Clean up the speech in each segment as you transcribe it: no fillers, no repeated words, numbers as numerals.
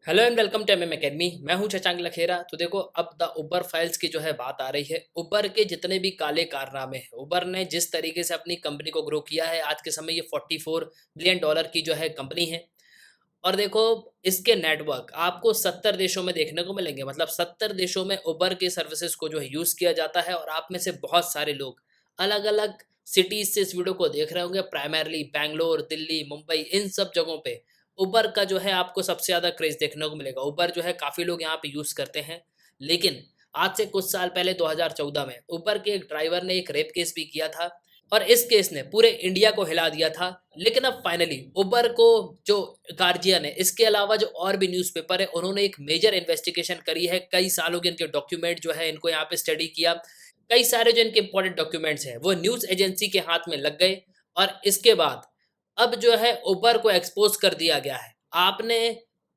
Hello and welcome to MM academy. मैं हूं शशांक लखेरा। तो देखो, अब द उबर फाइल्स की जो है बात आ रही है। उबर के जितने भी काले कारनामे हैं, उबर ने जिस तरीके से अपनी कंपनी को ग्रो किया है, आज के समय ये 44 बिलियन डॉलर की जो है कंपनी है। और देखो, इसके नेटवर्क आपको 70 देशों में देखने को मिलेंगे। मतलब 70 देशों में उबर के सर्विसेज को जो है यूज़ किया जाता है। और आप में से बहुत सारे लोग अलग अलग सिटीज़ से इस वीडियो को देख रहे होंगे। प्राइमरली बैंगलोर, दिल्ली, मुंबई, इन सब जगहों पे उबर का जो है आपको सबसे ज़्यादा क्रेज़ देखने को मिलेगा। उबर जो है काफ़ी लोग यहाँ पे यूज़ करते हैं। लेकिन आज से कुछ साल पहले 2014 में उबर के एक ड्राइवर ने एक रेप केस भी किया था। और इस केस ने पूरे इंडिया को हिला दिया था। लेकिन अब फाइनली उबर को जो गार्जियन है, इसके अलावा जो और भी न्यूज़पेपर है, उन्होंने एक मेजर इन्वेस्टिगेशन करी है। कई सालों के इनके डॉक्यूमेंट जो है, इनको यहाँ पे स्टडी किया। कई सारे जो इनके इंपॉर्टेंट डॉक्यूमेंट्स हैं वो न्यूज़ एजेंसी के हाथ में लग गए। और इसके बाद अब जो है उबर को एक्सपोज कर दिया गया है। आपने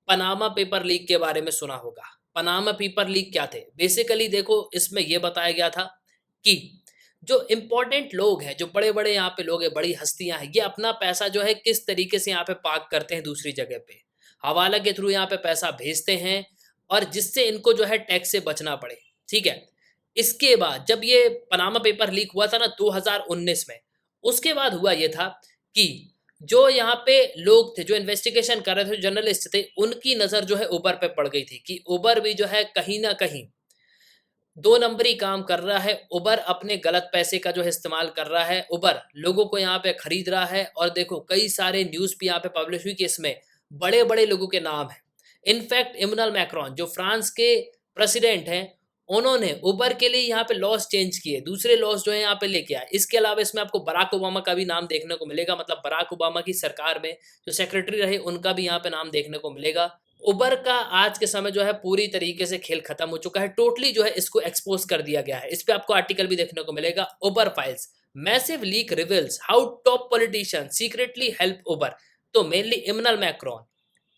पनामा पेपर लीक के बारे में सुना होगा। पनामा पेपर लीक क्या थे? बेसिकली देखो, इसमें यह बताया गया था कि जो इम्पोर्टेंट लोग हैं, जो बड़े-बड़े यहाँ पे लोग हैं, बड़ी हस्तियाँ हैं, ये अपना पैसा जो है किस तरीके से यहाँ पे पार्क करते हैं दूसरी जगह पे। हवाला के थ्रू यहाँ पे पैसा भेजते हैं और जिससे इनको जो है टैक्स से बचना पड़े, ठीक है? इसके बाद जब ये पनामा पेपर लीक हुआ था ना 2019 में, उसके बाद हुआ ये था कि जो यहाँ पे लोग थे, जो इन्वेस्टिगेशन कर रहे थे, जो जर्नलिस्ट थे, उनकी नज़र जो है उबर पे पड़ गई थी कि उबर भी जो है कहीं न कहीं 2 नंबरी काम कर रहा है। उबर अपने गलत पैसे का जो है इस्तेमाल कर रहा है। उबर लोगों को यहाँ पे खरीद रहा है। और देखो, कई सारे न्यूज़ भी यहाँ पे पब्लिश हुई कि इसमें बड़े-बड़े लोगों के नाम हैं। इनफैक्ट इमैनुअल मैक्रॉन जो फ्रांस के प्रेसिडेंट हैं, उन्होंने उबर के लिए यहाँ पे लॉज़ चेंज किए, दूसरे लॉज़ जो है यहाँ पे लेके आए। इसके अलावा इसमें आपको बराक ओबामा का भी नाम देखने को मिलेगा। मतलब बराक ओबामा की सरकार में जो सेक्रेटरी रहे, उनका भी यहाँ पे नाम देखने को मिलेगा। उबर का आज के समय जो है पूरी तरीके से खेल खत्म हो चुका है। टोटली जो है इसको एक्सपोज कर दिया गया है। इस पे आपको आर्टिकल भी देखने को मिलेगा। Uber files massive leak reveals how top politician secretly help Uber. तो मेनली इमैनुअल मैक्रोन।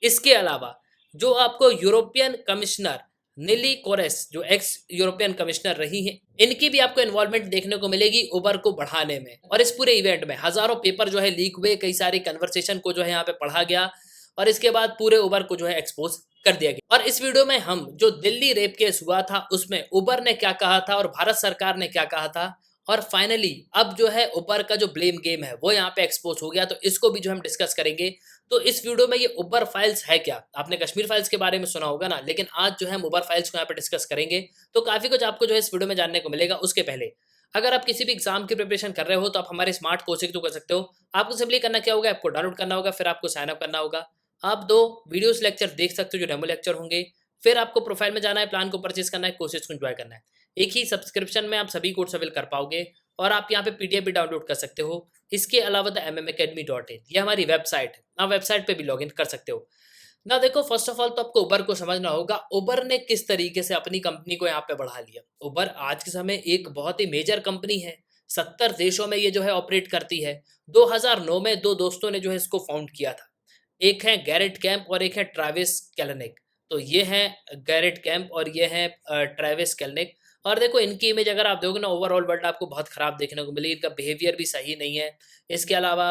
इसके अलावा जो आपको यूरोपियन कमिश्नर नेली कोरेस, जो एक्स यूरोपियन कमिश्नर रही हैं, इनकी भी आपको इन्वॉल्वमेंट देखने को मिलेगी उबर को बढ़ाने में। और इस पूरे इवेंट में हजारों पेपर जो है लीक हुए, कई सारी कन्वर्सेशन को जो है यहाँ पे पढ़ा गया। और इसके बाद पूरे उबर को जो है एक्सपोज कर दिया गया। और इस वीडियो में हम जो दिल्ली रेप केस हुआ था, उसमें उबर ने क्या कहा था और भारत सरकार ने क्या कहा था, और फाइनली अब जो है उबर का जो ब्लेम गेम है वो यहाँ पे एक्सपोज हो गया, तो इसको भी जो हम डिस्कस करेंगे। तो इस वीडियो में ये उबर फाइल्स है क्या? आपने कश्मीर फाइल्स के बारे में सुना होगा ना, लेकिन आज जो है हम उबर फाइल्स को यहाँ पे डिस्कस करेंगे। तो काफी कुछ आपको जो है इस वीडियो में जानने को मिलेगा। उसके पहले, अगर आप किसी भी एग्जाम की प्रिपरेशन कर रहे हो तो आप हमारे स्मार्ट कोचिंग तो कर सकते हो। आपको सिंपली करना क्या होगा, आपको डाउनलोड करना होगा, फिर आपको साइन अप करना होगा। आप 2 वीडियोस लेक्चर देख सकते हो जो डेमो लेक्चर होंगे। फिर आपको प्रोफाइल में जाना है, प्लान को परचेज करना है, कोर्सेज को एंजॉय करना है। एक ही सब्सक्रिप्शन में आप सभी कोर्स अवेल कर पाओगे। और आप यहाँ पे पीडीएफ भी डाउनलोड कर सकते हो। इसके अलावा द mmacademy.in ये हमारी वेबसाइट है। आप वेबसाइट पे भी लॉगिन कर सकते हो ना। देखो, फर्स्ट ऑफ ऑल तो आपको उबर को समझना होगा। उबर ने किस तरीके से अपनी कंपनी को यहाँ पे बढ़ा लिया। उबर आज के समय एक बहुत ही मेजर कंपनी है। 70 देशों में ये जो है ऑपरेट करती है। 2009 में 2 दोस्तों ने जो है इसको फाउंड किया था। एक है गैरेट कैम्प और एक है ट्रेविस कैलनिक। तो ये हैं गैरेट कैम्प और ये हैं ट्रेविस कैलनिक। और देखो, इनकी इमेज अगर आप देखोगे ना, ओवरऑल वर्ल्ड आपको बहुत खराब देखने को मिलेगी। इनका बिहेवियर भी सही नहीं है। इसके अलावा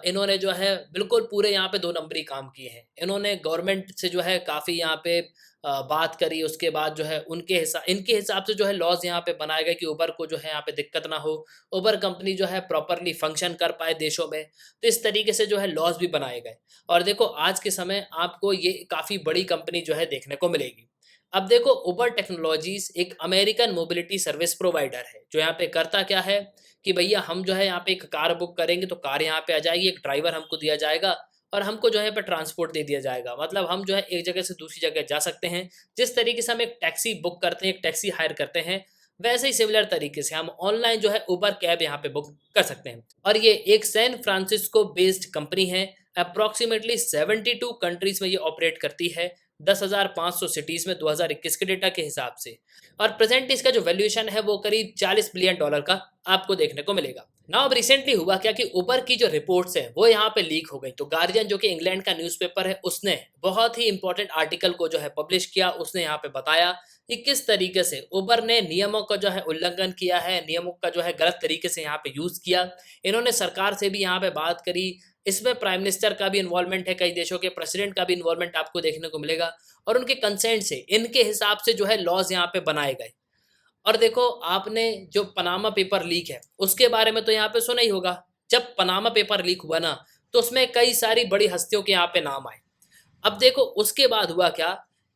इन्होंने जो है बिल्कुल पूरे यहाँ पे 2 नंबरी काम किए हैं। इन्होंने गवर्नमेंट से जो है काफ़ी यहाँ पे बात करी। उसके बाद जो है इनके हिसाब से जो है लॉज यहाँ पे बनाए गए कि उबर को जो है यहाँ पे दिक्कत ना हो, उबर कंपनी जो है प्रॉपरली फंक्शन कर पाए देशों में। तो इस तरीके से जो है लॉज भी बनाए गए। और देखो, आज के समय आपको ये काफ़ी बड़ी कंपनी जो है देखने को मिलेगी। अब देखो, उबर टेक्नोलॉजीज एक अमेरिकन मोबिलिटी सर्विस प्रोवाइडर है। जो यहाँ पे करता क्या है कि भैया, हम जो है यहाँ पे एक कार बुक करेंगे तो कार यहाँ पे आ जाएगी, एक ड्राइवर हमको दिया जाएगा और हमको जो है पे ट्रांसपोर्ट दे दिया जाएगा। मतलब हम जो है एक जगह से दूसरी जगह जा सकते हैं। जिस तरीके से हम एक टैक्सी बुक करते हैं, एक टैक्सी हायर करते हैं, वैसे ही सिमिलर तरीके से हम ऑनलाइन जो है उबर कैब यहाँ पे बुक कर सकते हैं। और ये एक सैन फ्रांसिस्को बेस्ड कंपनी है। अप्रॉक्सीमेटली 72 कंट्रीज में ये ऑपरेट करती है। 10,500 सिटीज में 2021 के डेटा के हिसाब से। और प्रेजेंट इसका जो वैल्यूएशन है वो करीब $40 बिलियन का आपको देखने को मिलेगा। ना अब रिसेंटली हुआ क्या कि उबर की जो रिपोर्ट्स हैं वो यहाँ पे लीक हो गई। तो गार्जियन जो कि इंग्लैंड का न्यूज़पेपर है, उसने बहुत ही इंपॉर्टेंट आर्टिकल को जो है पब्लिश किया। उसने यहाँ पे बताया कि किस तरीके से उबर ने नियमों का जो है उल्लंघन किया है, नियमों का जो है गलत तरीके से यहाँ पे यूज़ किया। इन्होंने सरकार से भी यहाँ पे बात करी। इसमें प्राइम मिनिस्टर का भी इन्वॉल्वमेंट है, कई देशों के प्रेसिडेंट का भी इन्वॉल्वमेंट आपको देखने को मिलेगा और उनके कंसेंट से इनके हिसाब से जो है लॉज यहाँ पे बनाए गए। और देखो आपने जो पनामा पेपर लीक है उसके बारे में तो यहाँ पे सुना ही होगा। जब पनामा पेपर लीक हुआ ना तो उसमें कई सारी बड़ी हस्तियों के यहाँ पे नाम आए। अब देखो उसके बाद हुआ क्या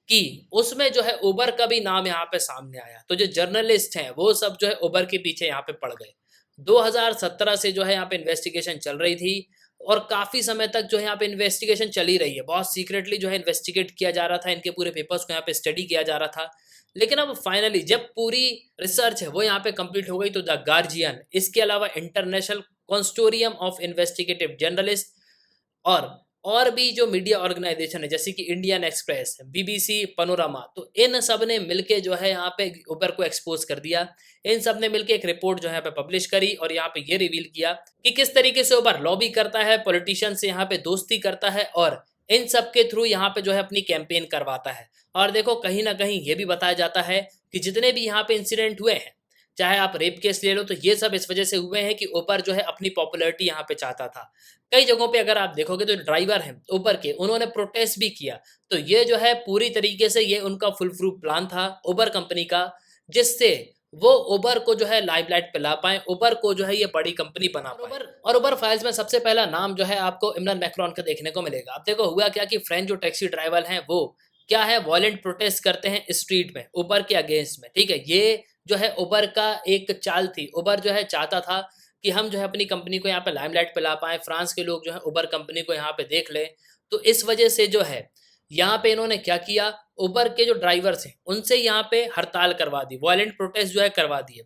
कि उसमें जो है उबर का भी नाम यहाँ पे सामने आया, तो जो जर्नलिस्ट हैं वो सब जो है उबर के पीछे यहाँ पे पड़ गए। 2017 से जो है यहाँ पे इन्वेस्टिगेशन चल रही थी और काफी समय तक जो है यहाँ पे इन्वेस्टिगेशन चल ही रही है, बहुत सीक्रेटली जो है इन्वेस्टिगेट किया जा रहा था, इनके पूरे पेपर्स को यहाँ पे स्टडी किया जा रहा था। लेकिन अब फाइनली जब पूरी रिसर्च है वो यहाँ पे कंप्लीट हो गई तो द गार्जियन, इसके अलावा international consortium of investigative journalist और भी जो मीडिया ऑर्गेनाइजेशन है जैसे कि इंडियन एक्सप्रेस, बीबीसी, पनोरमा, तो इन सब ने मिलके जो है यहाँ पे उबर को एक्सपोज कर दिया। इन सब ने मिलके एक रिपोर्ट जो है यहाँ पे पब्लिश करी और यहाँ पे ये रिवील किया कि किस तरीके से उबर लॉबी करता है, पॉलिटिशियन से यहाँ पे दोस्ती करता है और इन सब के थ्रू यहाँ पे जो है अपनी कैंपेन करवाता है। और देखो कहीं ना कहीं ये भी बताया जाता है कि जितने भी यहाँ पे इंसिडेंट हुए हैं, चाहे आप रेप केस ले लो, तो ये सब इस वजह से हुए हैं कि उबर जो है अपनी पॉपुलैरिटी यहाँ पे चाहता था। कई जगहों पे अगर आप देखोगे तो ड्राइवर हैं उबर के, उन्होंने प्रोटेस्ट भी किया। तो ये जो है पूरी तरीके से ये उनका फुल प्रूफ प्लान था उबर कंपनी का, जिससे वो उबर को जो है लाइमलाइट पे ला पाए, उबर को जो है ये बड़ी कंपनी बना पाए। और उबर फाइल्स में सबसे पहला नाम जो है आपको इमरान मैक्रोन का देखने को मिलेगा। अब देखो हुआ क्या कि फ्रेंच जो टैक्सी ड्राइवर हैं वो क्या है, वॉयलेंट प्रोटेस्ट करते हैं स्ट्रीट में उबर के अगेंस्ट में, ठीक है। ये जो है उबर का एक चाल थी। उबर जो है चाहता था कि हम जो है अपनी कंपनी को यहाँ पे लाइमलाइट पे ला पाए, फ्रांस के लोग जो है उबर कंपनी को यहाँ पे देख लें। तो इस वजह से जो है यहाँ पे इन्होंने क्या किया, उबर के जो ड्राइवर्स हैं उनसे यहाँ पे हड़ताल करवा दी, वायलेंट प्रोटेस्ट जो है करवा दिए।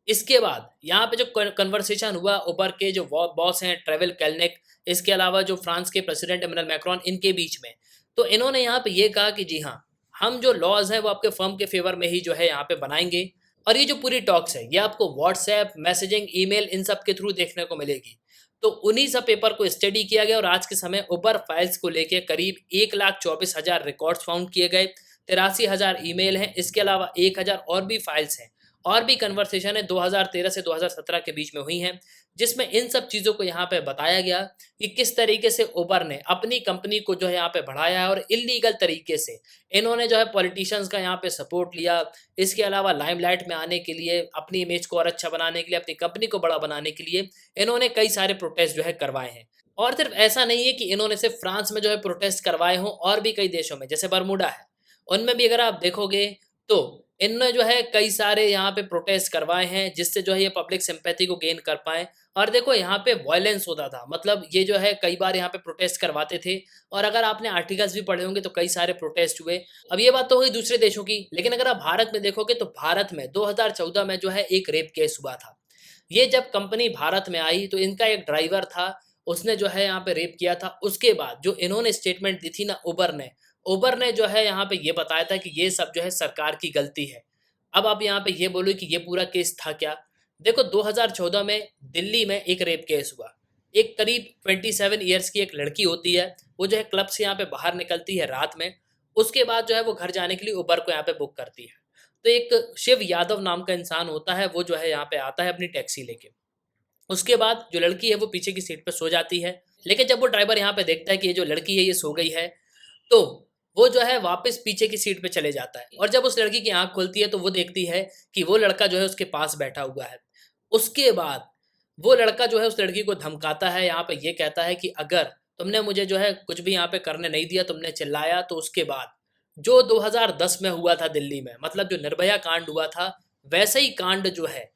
इसके बाद यहाँ पे जो कन्वर्सेशन हुआ उबर के जो बॉस हैं ट्रेवल कैलनेक, इसके अलावा जो फ्रांस के प्रेसिडेंट इमैनुअल मैक्रोन, इनके बीच में, तो इन्होंने यहाँ पे ये कहा कि जी हाँ, हम जो लॉज है वो आपके फर्म के फेवर में ही जो है यहाँ पे बनाएंगे। और ये जो पूरी टॉक्स है ये आपको व्हाट्सएप, मैसेजिंग, ईमेल, इन सब के थ्रू देखने को मिलेगी। तो उन्हीं सब पेपर को स्टडी किया गया और आज के समय उबर फाइल्स को लेके करीब 1,24,000 रिकॉर्ड्स फाउंड किए गए, 83,000 ईमेल हैं, इसके अलावा 1,000 और भी फाइल्स हैं और भी कन्वर्सेशन है 2013 से 2017 के बीच में हुई हैं, जिसमें इन सब चीज़ों को यहाँ पे बताया गया कि किस तरीके से उबर ने अपनी कंपनी को जो है यहाँ पे बढ़ाया है और इलीगल तरीके से इन्होंने जो है पॉलिटिशियंस का यहाँ पे सपोर्ट लिया। इसके अलावा लाइमलाइट में आने के लिए, अपनी इमेज को और अच्छा बनाने के लिए, अपनी कंपनी को बड़ा बनाने के लिए इन्होंने कई सारे प्रोटेस्ट जो है करवाए हैं। और सिर्फ ऐसा नहीं है कि इन्होंने सिर्फ फ्रांस में जो है प्रोटेस्ट करवाए हों, और भी कई देशों में जैसे बरमूडा है, उनमें भी अगर आप देखोगे तो इनने जो है कई सारे यहाँ पे प्रोटेस्ट करवाए हैं, जिससे जो है ये पब्लिक सिंपैथी को गेन कर पाए। और देखो यहाँ पे वायलेंस होता था, मतलब ये जो है कई बार यहाँ पे प्रोटेस्ट करवाते थे और अगर आपने आर्टिकल्स भी पढ़े होंगे तो कई सारे प्रोटेस्ट हुए। अब ये बात तो हुई दूसरे देशों की, लेकिन अगर आप भारत में देखोगे तो भारत में 2014 में जो है एक रेप केस हुआ था। ये जब कंपनी भारत में आई तो इनका एक ड्राइवर था, उसने जो है यहाँ पे रेप किया था। उसके बाद जो इन्होंने स्टेटमेंट दी थी ना उबर ने जो है यहाँ पे ये बताया था कि ये सब जो है सरकार की गलती है। अब आप यहाँ पे ये बोलो कि ये पूरा केस था क्या? देखो 2014 में दिल्ली में एक रेप केस हुआ। एक करीब 27 ईयर्स की एक लड़की होती है, वो जो है क्लब से यहाँ पे बाहर निकलती है रात में, उसके बाद जो है वो घर जाने के लिए उबर को यहाँ पे बुक करती है। तो एक शिव यादव नाम का इंसान होता है, वो जो है यहाँ पे आता है अपनी टैक्सी लेके। उसके बाद जो लड़की है वो पीछे की सीट पर सो जाती है, लेकिन जब वो ड्राइवर यहाँ पे देखता है कि ये जो लड़की है ये सो गई है, तो वो जो है वापस पीछे की सीट पे चले जाता है। और जब उस लड़की की आंख खुलती है तो वो देखती है कि वो लड़का जो है उसके पास बैठा हुआ है। उसके बाद वो लड़का जो है उस लड़की को धमकाता है, यहाँ पे ये कहता है कि अगर तुमने मुझे जो है कुछ भी यहाँ पे करने नहीं दिया, तुमने चिल्लाया, तो उसके बाद जो 2010 में हुआ था दिल्ली में, मतलब जो निर्भया कांड हुआ था, वैसे ही कांड जो है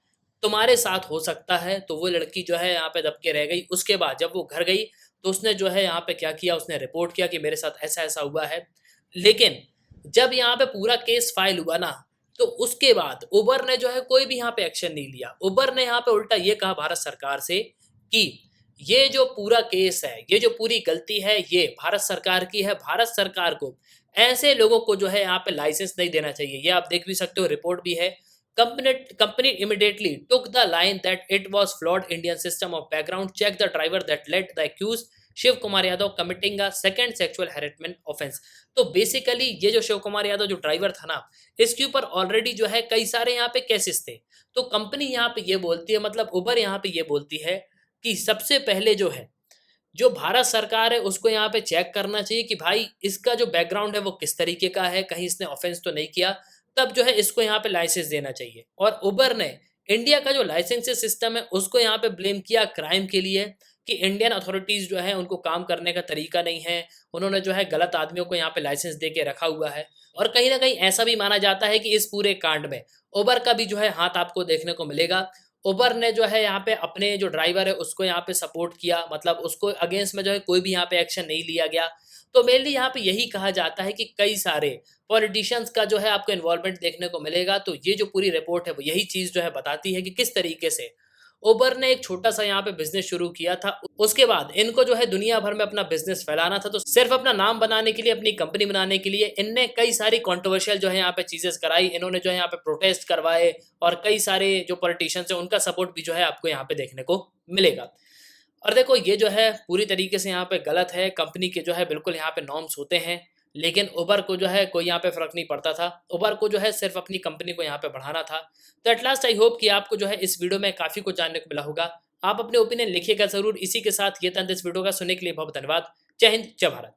तुम्हारे साथ हो सकता है। तो वो लड़की जो है यहाँ पे दब के रह गई। उसके बाद जब वो घर गई तो उसने जो है यहाँ पे क्या किया, उसने रिपोर्ट किया कि मेरे साथ ऐसा ऐसा हुआ है। लेकिन जब यहाँ पे पूरा केस फाइल हुआ ना, तो उसके बाद उबर ने जो है कोई भी यहाँ पे एक्शन नहीं लिया। उबर ने यहाँ पे उल्टा ये कहा भारत सरकार से कि ये जो पूरा केस है, ये जो पूरी गलती है, ये भारत सरकार की है। भारत सरकार को ऐसे लोगों को जो है यहाँ पे लाइसेंस नहीं देना चाहिए। ये आप देख भी सकते हो, रिपोर्ट भी है। Company immediately took the line that it was flawed Indian system of background check the driver that led the accused Shiv Kumar Yadav committing a second sexual harassment offence. तो बेसिकली ये जो शिव कुमार यादव जो ड्राइवर था ना, इसके ऊपर ऑलरेडी जो है कई सारे यहाँ पे केसेस थे। तो कंपनी यहाँ पे ये बोलती है, मतलब उबर यहाँ पे ये बोलती है कि सबसे पहले जो है जो भारत सरकार है उसको यहाँ पे चेक करना चाहिए कि भाई इसका जो बैकग्राउंड है वो किस तरीके का है, कहीं इसने ऑफेंस तो नहीं किया, तब जो है इसको यहाँ पे लाइसेंस देना चाहिए। और उबर ने इंडिया का जो लाइसेंसिंग सिस्टम है उसको यहाँ पे ब्लेम किया क्राइम के लिए कि इंडियन अथॉरिटीज जो है उनको काम करने का तरीका नहीं है, उन्होंने जो है गलत आदमियों को यहाँ पे लाइसेंस दे के रखा हुआ है। और कहीं ना कहीं ऐसा भी माना जाता है कि इस पूरे कांड में उबर का भी जो है हाथ आपको देखने को मिलेगा। उबर ने जो है यहाँ पे अपने जो ड्राइवर है उसको यहाँ पे सपोर्ट किया, मतलब उसको अगेंस्ट में जो है कोई भी यहाँ पे एक्शन नहीं लिया गया। तो मेनली यहाँ पे यही कहा जाता है कि कई सारे पॉलिटिशियंस का जो है आपको इन्वॉल्वमेंट देखने को मिलेगा। तो ये जो पूरी रिपोर्ट है वो यही चीज़ जो है बताती है कि किस तरीके से उबर ने एक छोटा सा यहाँ पे बिजनेस शुरू किया था, उसके बाद इनको जो है दुनिया भर में अपना बिजनेस फैलाना था। तो सिर्फ अपना नाम बनाने के लिए, अपनी कंपनी बनाने के लिए इनने कई सारी कंट्रोवर्शियल जो है यहाँ पे चीजें कराई, इन्होंने जो है यहाँ पे प्रोटेस्ट करवाए और कई सारे जो पॉलिटिशियंस हैं उनका सपोर्ट भी जो है आपको यहाँ पे देखने को मिलेगा। और देखो ये जो है पूरी तरीके से यहाँ पे गलत है, कंपनी के जो है बिल्कुल यहाँ पे नॉर्म्स होते हैं, लेकिन उबर को जो है कोई यहाँ पे फ़र्क नहीं पड़ता था। उबर को जो है सिर्फ अपनी कंपनी को यहाँ पे बढ़ाना था। तो एट लास्ट आई होप कि आपको जो है इस वीडियो में काफ़ी कुछ जानने को मिला होगा। आप अपने ओपिनियन लिखिएगा ज़रूर। इसी के साथ ये था इस वीडियो का, सुनने के लिए बहुत धन्यवाद। जय हिंद, जय भारत।